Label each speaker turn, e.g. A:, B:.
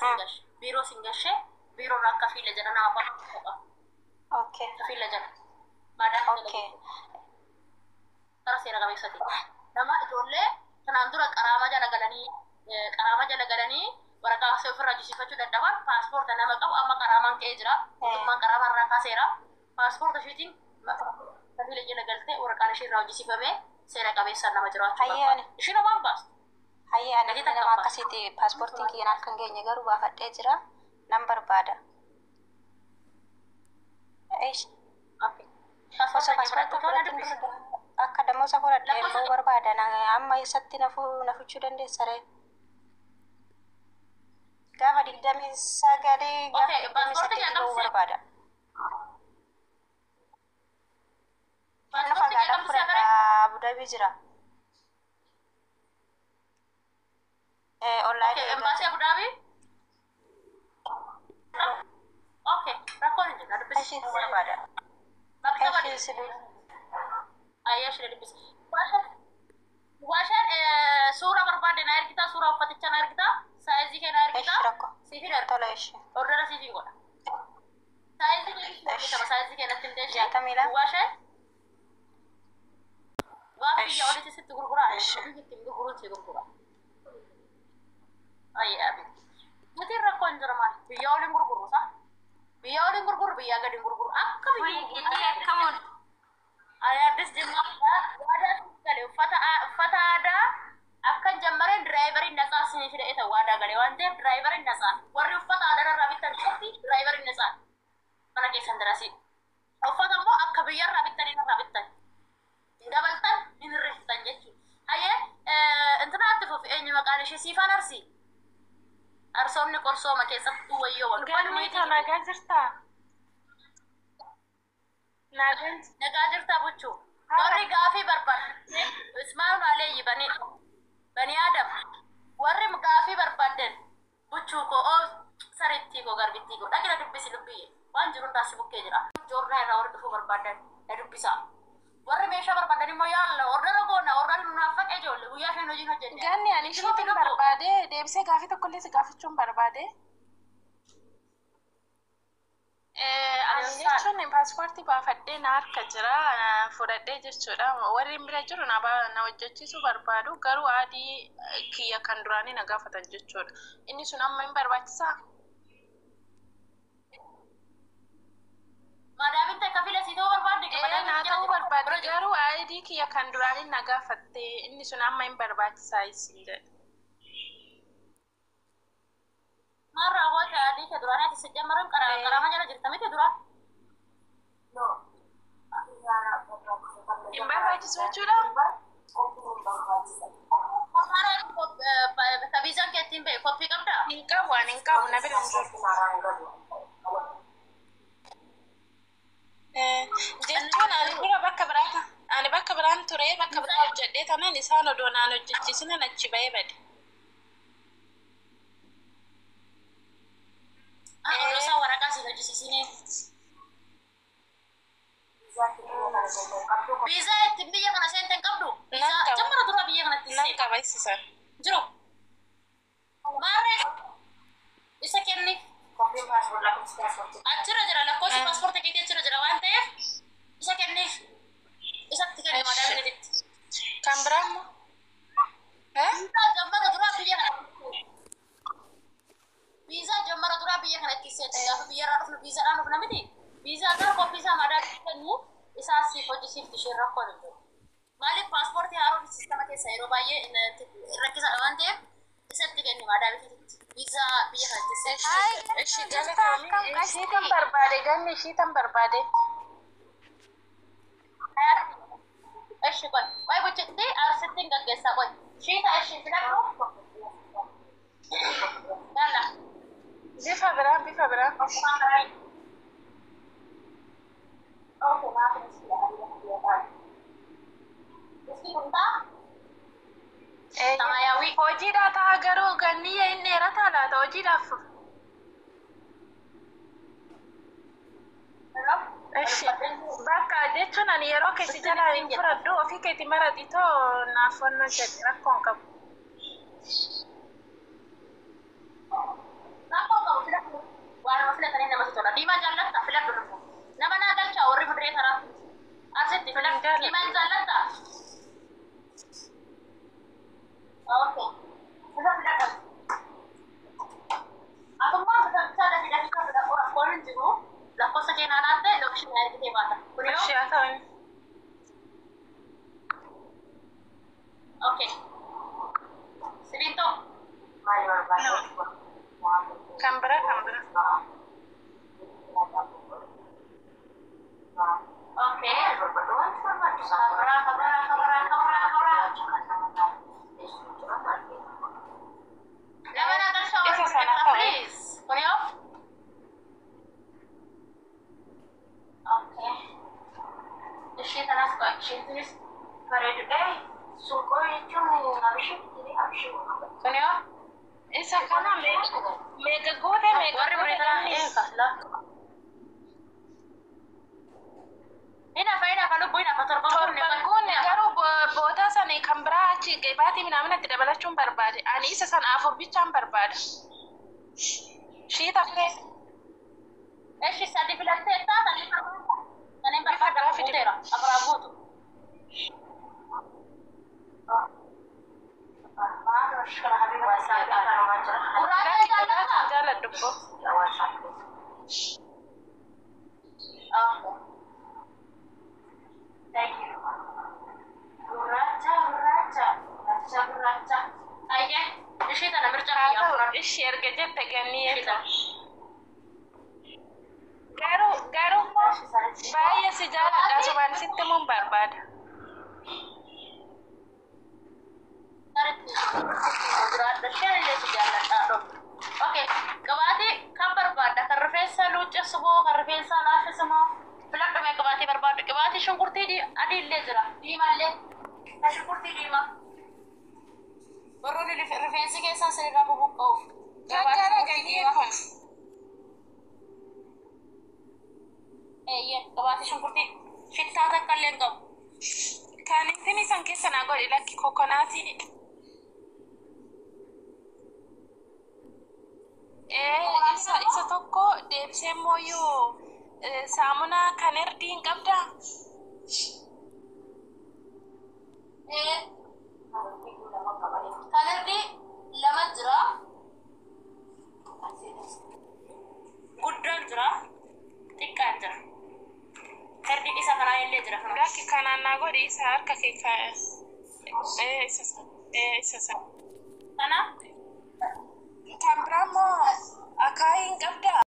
A: singash biro singashe biro ra kafila jara na apa
B: Okay.
A: kafila jara madam
B: Okay.
A: tara sera gabe sati nama ijolle tanan dura qarama jala galani waraka sefra jisifachu daddaban passport nama qabu amma qaraman ke jira tumman qarama ra ka sera passport shooting kafila jala galte waraka shira jisifame sera gabe sanama jira
B: Hayyani.
A: shino bambas
B: Hayyani nama akkasiti passportiin kiyyan akkan geenye garuu baafadhee jira nan barbaada. Eish.
A: okay
B: Passportiin akka damosa fudhadhee immoo barbaada amma isatti nafuchuu dandeessare. Gaafa 29 gaafa 28 barbaada. Mana fagaadhaan fudhadha Abu Dhabii jira. Online
A: embassy Abu Dhabi okay rakon je ada besi
B: barbaada.
A: maksa badi ayah sudah dibis washan sura berbada nair kita sura faticha nair kita size ke nair kita sifi nair
B: tola ish
A: order sifi gola size ke kita size ke natin deh
B: ya Kamila
A: washan wafi ya udah situ guru-guru tim guru sih guru ayah abi mesti rakon jerman biya udah guru-guru sah biya udah guru-guru biya gading guru-guru akka biya come on ayah des jemaah wadah kali fata ada akan jambaran driver nasa sini sudah itu wadah kali wante driver nasa warri fata ada rabitan seperti driver nasa mana kesan terasi fata mau akka biar rabitan ini rabitan double tan ini rabitan jadi ayah internet tuh ini makan sih sifan arsi arsomni korso makai satu wayo
C: kan itu naga cerita nagadirta buchu warri gaafi barbaadde ismaa'il alayhi bani adam warri gaafi barbaadden buchu ko o saritti ko garbitti ko dhaqina dubbisi dubbiye waan jiru taasi bukkee jira joornaa irraa warri dhufuu barbaaddan dubbisa warri meeshaa barbaaddan immoo yaalla ordara goona ordari nunaaf faqee ijoollee guyyaa shan hojii hojjenne
B: ganni ani ishiitiin barbaade deebisee gaafii tokkollee si gaafachuun barbaade ani jechuun paaspoortii baafadhee na harka jira fudhadhee jechuudha warri bira jiru na hojjechiisuu barbaadu garuu adii kiyya kan duraanii na gaafatan jechuudha inni sun amma hin barbaachisaa
C: maadaabitti akka filasitoo barbaadde
B: na ta'uu barbaadu garuu adii kiyya kan duraanii na gaafatte inni sun amma hin barbaachisaa isin jedhe
C: marra goota adii ka duraanii ati sijjamaran qarama jala jirtamite dura
B: hin barbaachisu jechuudha
C: tabiizaan keettiin ba'e koppii qabdaa
B: hin qabu waan hin qabu na bira hin jiru jechuun ani bira bakka biraan ture bakka biraa hojjedhee tanan isaan odoo naan hojjechiisina achi ba'ee bade
C: Rosa waraqaa si hojjechiisine biizaa ittiin biyya kana seenten qabdu jammara dura biyya kanatti
B: nan qaba isisan
C: jiru maarree isa kenni achirra jira lakkoofsi paaspoortii keetii achirra jira waan ta'eef isa kenniif isatti kenni madaaminitti
B: kan biraammoo
C: jammara dura biyya kanatti biizaa jammara dura biyya kanatti seenten gaafa biyyarraa dhufnu biizaadhaan dhufna miti biizaa gara koppii isaa madaamini kennu isaa siif hojjisiifti isheen rakkoon hin jiru maaliif paaspoortii haaromsi sistema keessa yeroo baay'ee rakkisaadha waan ta'eef isatti kenni madaaminitti biizaa biyya kanatti seenten
B: ishii galataami ishii tan barbaade ganni ishii tan barbaade
C: eshi qoy gochetti arsittiin gaggeessaa qoy shiita eshi filadhu yalla
B: bifa biraan
C: oke maaf samayawi
B: hojiidhaa ta'a garuu ganniyya inni dheerataa laata hojiidhaaf bakka jechuun ani yeroo keessi jalaa hin fudhadhu ofii keetti maradhitoo naaf wanna jedhe rakkoon qabu
A: Iman jallata. Okay. Sudah tidak. Aku mau betul-betul ada tidak bisa orang korin juga. Laku sekian anak teh lokasi air kita mata. Kuliah.
B: Siapa?
A: Okay. Sebintu.
B: Canberra.
A: Okay. Kabra. Lawan akan shower.
B: Isa sana tahu.
A: Please. Kuliah. Okay. Ishi tanah suka ishi tulis. Karet sungkoi cumi abishin ini abishin. Kuliah.
B: Isa kana mega gode mega.
A: Warri berita kaslah. Ina kalau buina fator
B: Kun garu bota sani Canberra achi gebati minamna tidak balachun barbade. Ani isa san afur bicham barbade. Shita fe.
A: Eshi sadi bilattetta tani barbada futera abragutu.
B: Jalan dubbo.
A: Thank you. Raja. Ayah, ishi tanah bercahaya.
B: Ishi ergeje tegani eta. Garu mo. Baya si jala dasuman sitemum barbada.
A: Oke, kebati kan berbada karfesa lucu semua karfesa lafi semua. Belak demi kebati berbada kebati syukurti di adil lezra di mana syukurti di mana. Baru di referensi kesan sering rapu buku.
B: Cara gini kon.
A: Iya, kebati syukurti fitta tak kalian kau.
B: Kan ini sangke sana gori lagi kokonati. Isa tokko deebisee mooyyuu saamunaa kan erdiin qabda.
A: Kan erdi lama jira. Guddaan jira. Xiqqaan jira. Erdi isa kanaa illee jira.
B: Gaafi kanaan naa godhi isa harka kee kaa'e. Isa.
A: Kana?
B: Kan biraa immoo akaayiin qabda.